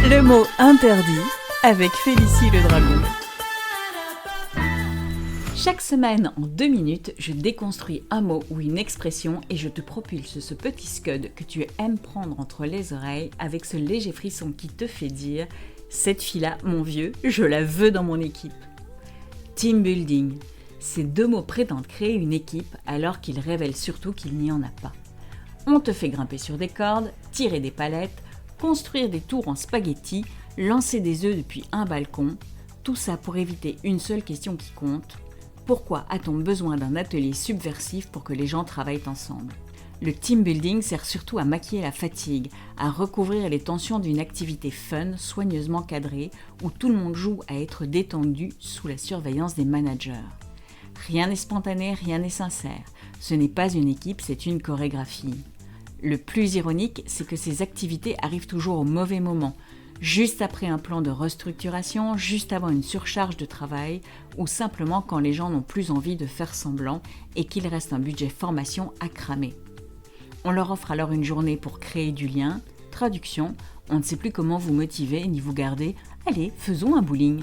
Le mot interdit avec Félicie le dragon. Chaque semaine, en 2 minutes, je déconstruis un mot ou une expression et je te propulse ce petit scud que tu aimes prendre entre les oreilles avec ce léger frisson qui te fait dire « Cette fille-là, mon vieux, je la veux dans mon équipe ». Team building. Ces 2 mots prétendent créer une équipe alors qu'ils révèlent surtout qu'il n'y en a pas. On te fait grimper sur des cordes, tirer des palettes, construire des tours en spaghetti, lancer des œufs depuis un balcon, tout ça pour éviter une seule question qui compte. Pourquoi a-t-on besoin d'un atelier subversif pour que les gens travaillent ensemble ? Le team building sert surtout à maquiller la fatigue, à recouvrir les tensions d'une activité fun, soigneusement cadrée, où tout le monde joue à être détendu sous la surveillance des managers. Rien n'est spontané, rien n'est sincère. Ce n'est pas une équipe, c'est une chorégraphie. Le plus ironique, c'est que ces activités arrivent toujours au mauvais moment, juste après un plan de restructuration, juste avant une surcharge de travail, ou simplement quand les gens n'ont plus envie de faire semblant et qu'il reste un budget formation à cramer. On leur offre alors une journée pour créer du lien, traduction, on ne sait plus comment vous motiver ni vous garder, allez, faisons un bowling.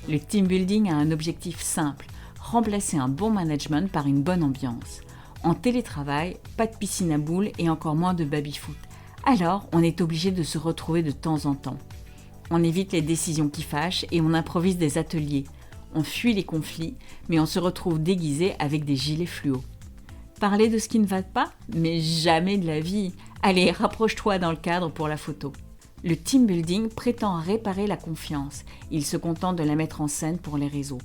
Le team building a un objectif simple, remplacer un bon management par une bonne ambiance. En télétravail, pas de piscine à boules et encore moins de baby-foot. Alors, on est obligé de se retrouver de temps en temps. On évite les décisions qui fâchent et on improvise des ateliers. On fuit les conflits, mais on se retrouve déguisé avec des gilets fluo. Parler de ce qui ne va pas, mais jamais de la vie. Allez, rapproche-toi dans le cadre pour la photo. Le team building prétend réparer la confiance. Il se contente de la mettre en scène pour les réseaux.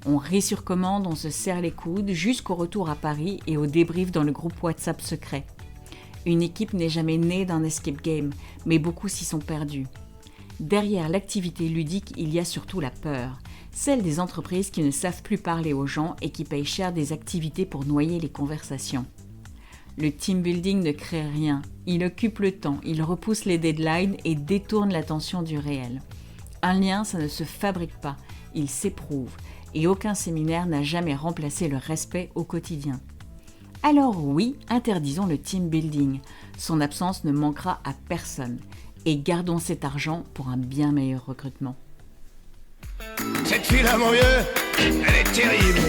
On rit sur commande, on se serre les coudes jusqu'au retour à Paris et au débrief dans le groupe WhatsApp secret. Une équipe n'est jamais née d'un escape game, mais beaucoup s'y sont perdus. Derrière l'activité ludique, il y a surtout la peur, celle des entreprises qui ne savent plus parler aux gens et qui payent cher des activités pour noyer les conversations. Le team building ne crée rien, il occupe le temps, il repousse les deadlines et détourne l'attention du réel. Un lien, ça ne se fabrique pas, il s'éprouve, et aucun séminaire n'a jamais remplacé le respect au quotidien. Alors oui, interdisons le team building. Son absence ne manquera à personne. Et gardons cet argent pour un bien meilleur recrutement. Cette fille-là, mon vieux, elle est terrible.